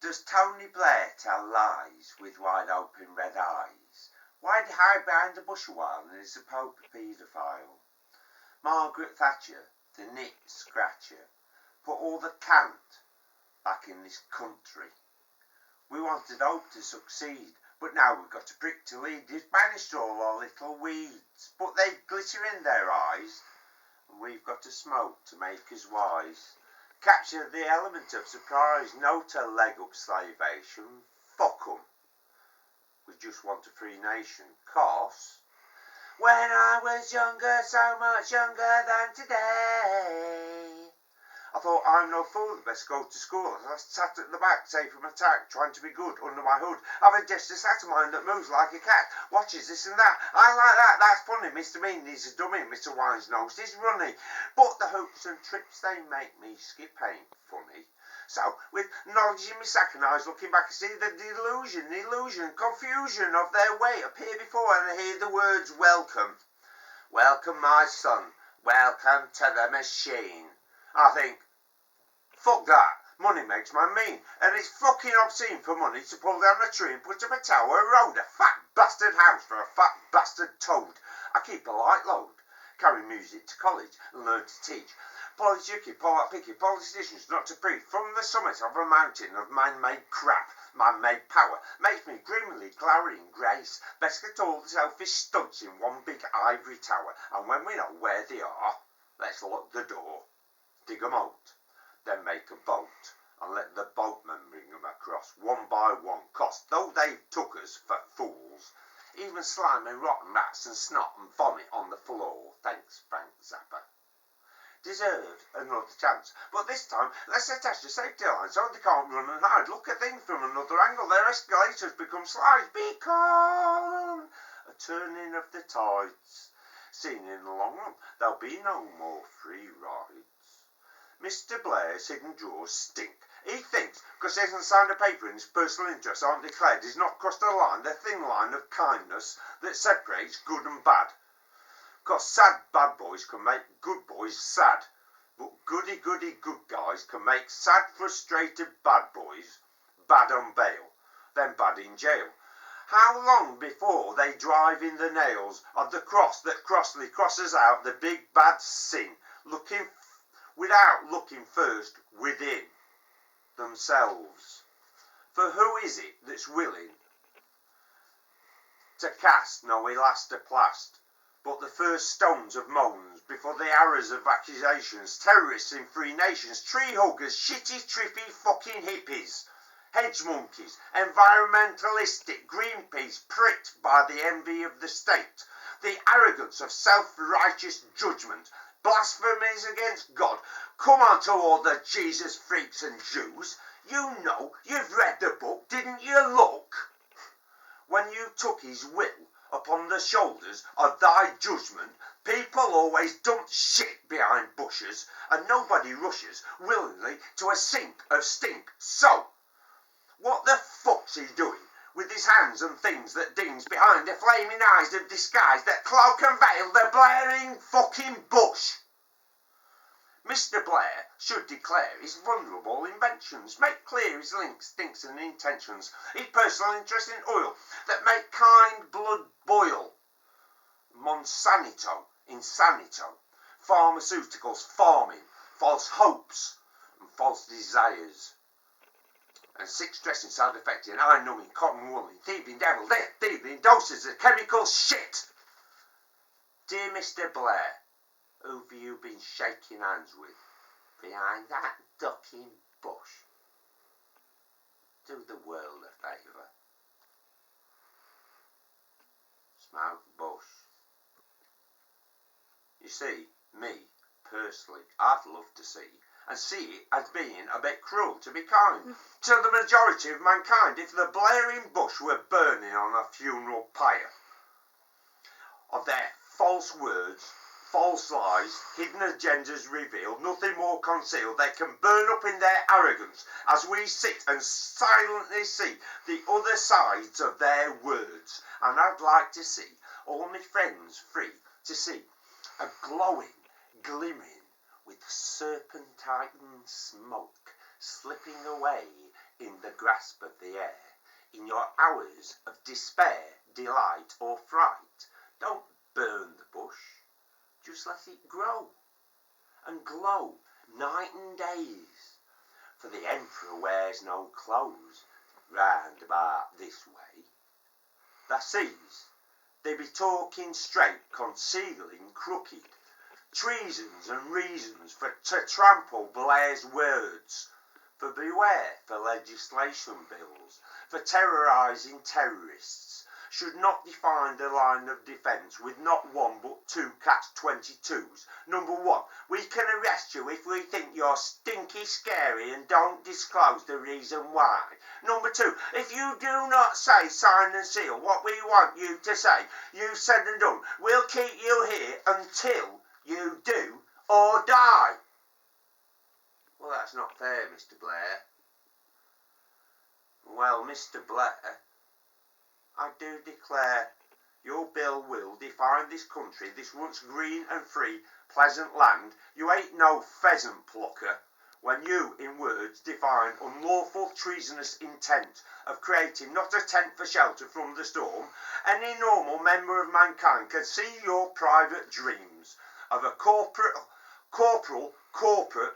Does Tony Blair tell lies with wide open red eyes? Why'd he hide behind the bush a while and is a poker paedophile? Margaret Thatcher, the nit scratcher, put all the cant back in this country. We wanted hope to succeed, but now we've got a prick to lead. He's banished all our little weeds, but they glitter in their eyes, and we've got to smoke to make us wise. Capture the element of surprise, no to leg up slavation, fuck 'em. We just want a free nation, 'cause when I was younger, so much younger than today, I thought I'm no fool, best go to school. I sat at the back, safe from attack, trying to be good under my hood. Having just a sat of mine that moves like a cat, watches this and that. I like that, that's funny. Mr. Mean is a dummy, Mr. Wine's nose is runny. But the hoops and trips they make me skip ain't funny. So, with knowledge in my sack and eyes looking back, I see the illusion, confusion of their way appear before, and I hear the words welcome. Welcome, my son, welcome to the machine. I think, fuck that, money makes man mean, and it's fucking obscene for money to pull down a tree and put up a tower, a road, a fat bastard house for a fat bastard toad. I keep a light load, carry music to college and learn to teach. Picky politicians not to preach from the summit of a mountain of man-made crap. Man-made power makes me grimly glowering grace. Best get all the selfish stunts in one big ivory tower, and when we know where they are, let's lock the door. Dig 'em out, then make a boat, and let the boatmen bring 'em across, one by one, 'cause though they've took us for fools, even slime and rotten rats and snot and vomit on the floor, thanks Frank Zappa, deserved another chance. But this time, let's attach the safety line so they can't run and hide. Look at things from another angle, their escalators become slides, because a turning of the tides, seen in the long run, there'll be no more free rides. Mr. Blair's hidden drawers stink. He thinks, because he hasn't signed a paper and his personal interests aren't declared, he's not crossed the line, the thin line of kindness that separates good and bad. Because sad bad boys can make good boys sad, but goody good guys can make sad frustrated bad boys bad on bail, then bad in jail. How long before they drive in the nails of the cross that crossly crosses out the big bad sin, without looking first within themselves? For who is it that's willing to cast no elastoplast but the first stones of moans before the arrows of accusations? Terrorists in free nations, tree huggers, shitty trippy fucking hippies, hedge monkeys, environmentalistic Greenpeace pricked by the envy of the state, the arrogance of self-righteous judgment, blasphemies against God. Come on to all the Jesus freaks and Jews. You know, you've read the book, didn't you look? When you took his will upon the shoulders of thy judgment, people always dump shit behind bushes, and nobody rushes willingly to a sink of stink. So, what the fuck's he doing with his hands and things that dings behind the flaming eyes of disguise that cloak and veil the blaring fucking bush? Mr. Blair should declare his vulnerable inventions, make clear his links, stinks and intentions, his personal interest in oil that make kind blood boil. Monsanto, insanito, pharmaceuticals, farming, false hopes and false desires, and sick dressing side effecting, eye numbing, cotton wooling, thieving devil, death dealing doses of chemical shit. Dear Mr. Blair, who've you been shaking hands with behind that ducking bush? Do the world a favour. Smoke bush. You see, me, personally, I'd love to see it as being a bit cruel to be kind to the majority of mankind if the blaring bush were burning on a funeral pyre of their false words, false lies, hidden agendas revealed, nothing more concealed. They can burn up in their arrogance as we sit and silently see the other sides of their words. And I'd like to see all my friends free to see a glowing, glimmering with serpentine smoke slipping away in the grasp of the air. In your hours of despair, delight or fright, don't burn the bush, just let it grow and glow night and days. For the emperor wears no clothes round about this way. Thou sees, they be talking straight, concealing crooked, treasons and reasons for to trample Blair's words. For beware for legislation bills, for terrorising terrorists, should not define the line of defence with not one but two catch-22s. Number one, we can arrest you if we think you're stinky scary and don't disclose the reason why. Number two, if you do not say, sign and seal what we want you to say, you said and done, we'll keep you here until you do or die. Well, that's not fair, Mr. Blair. Well, Mr. Blair, I do declare your bill will define this country, this once green and free, pleasant land. You ain't no pheasant plucker when you, in words, define unlawful treasonous intent of creating not a tent for shelter from the storm. Any normal member of mankind can see your private dreams of a corporate,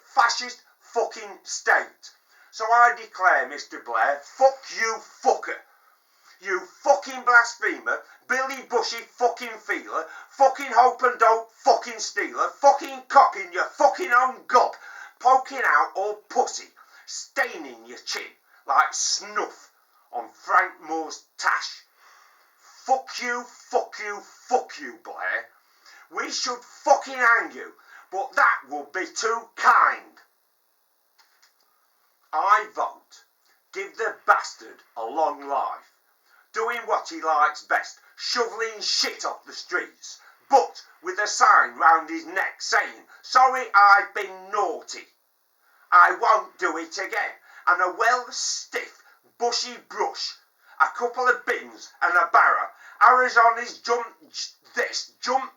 fascist fucking state. So I declare, Mr. Blair, fuck you fucker. You fucking blasphemer, Billy Bushy fucking feeler, fucking hope and dope fucking stealer, fucking cock in your fucking own gob, poking out all pussy, staining your chin like snuff on Frank Moore's tash. Fuck you, fuck you, fuck you, Blair. We should fucking hang you, but that would be too kind. I vote, give the bastard a long life, doing what he likes best, shoveling shit off the streets, but with a sign round his neck saying, sorry I've been naughty. I won't do it again, and a well stiff, bushy brush, a couple of bins and a barrow, arrows on his jump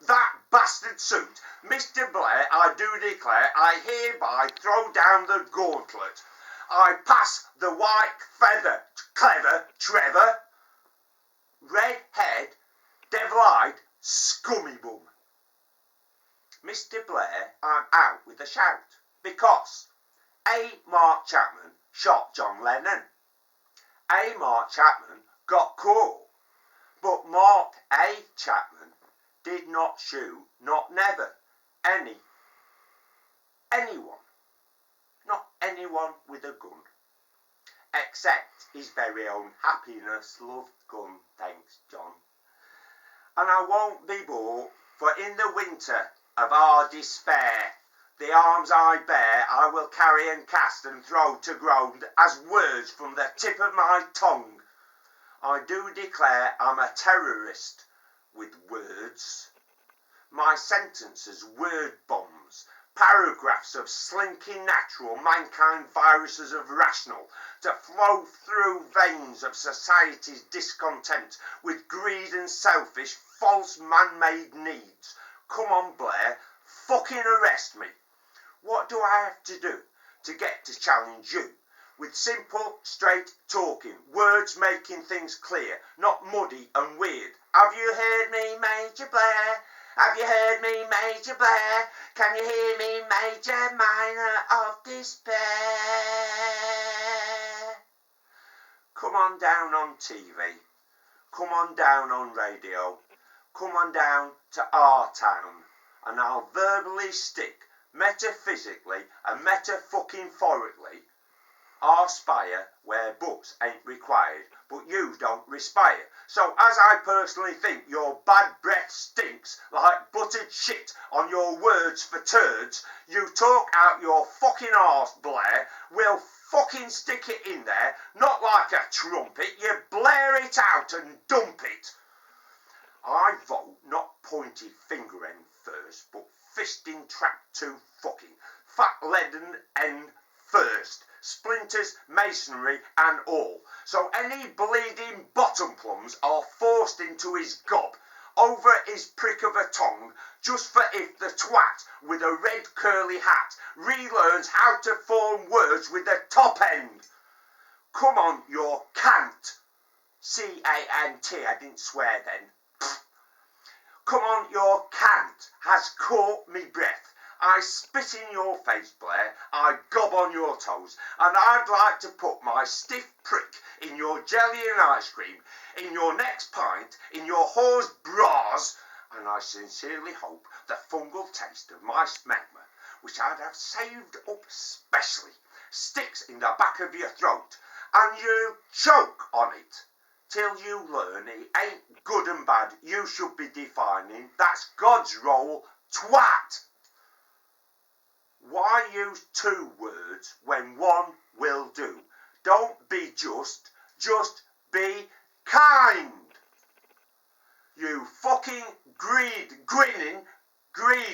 that bastard suit. Mr. Blair, I do declare, I hereby throw down the gauntlet. I pass the white feather, clever Trevor, red-haired, devil-eyed, scummy bum. Mr. Blair, I'm out with a shout, because A. Mark Chapman shot John Lennon. A. Mark Chapman got caught, but Mark A. Chapman did not shoot, not never, anyone with a gun, except his very own happiness-loved gun, thanks John. And I won't be bought, for in the winter of our despair, the arms I bear I will carry and cast and throw to ground as words from the tip of my tongue. I do declare I'm a terrorist with words. My sentences word bombs, paragraphs of slinking natural mankind viruses of rational to flow through veins of society's discontent with greed and selfish false man-made needs. Come on Blair, fucking arrest me. What do I have to do to get to challenge you? With simple, straight talking, words making things clear, not muddy and weird. Have you heard me, Major Blair? Have you heard me, Major Blair? Can you hear me, Major Minor of Despair? Come on down on TV. Come on down on radio. Come on down to our town. And I'll verbally stick, metaphysically and metafucking-phorically, our spire where books ain't required, but you don't respire. So as I personally think your bad breath stinks like buttered shit on your words for turds, you talk out your fucking arse, Blair. We'll fucking stick it in there, not like a trumpet. You blare it out and dump it. I vote not pointy finger end first, but fisting trap to fucking fat leaden end first, splinters, masonry and all. So any bleeding bottom plums are forced into his gob, over his prick of a tongue, just for if the twat with a red curly hat relearns how to form words with the top end. Come on, your cant. C-A-N-T, I didn't swear then. Come on, your cant has caught me breath. I spit in your face, Blair, I gob on your toes, and I'd like to put my stiff prick in your jelly and ice cream, in your next pint, in your whore's bras, and I sincerely hope the fungal taste of my smegma, which I'd have saved up specially, sticks in the back of your throat, and you choke on it, till you learn it ain't good and bad you should be defining, that's God's role, twat. Why use two words when one will do? Don't be just be kind. You fucking grinning, greed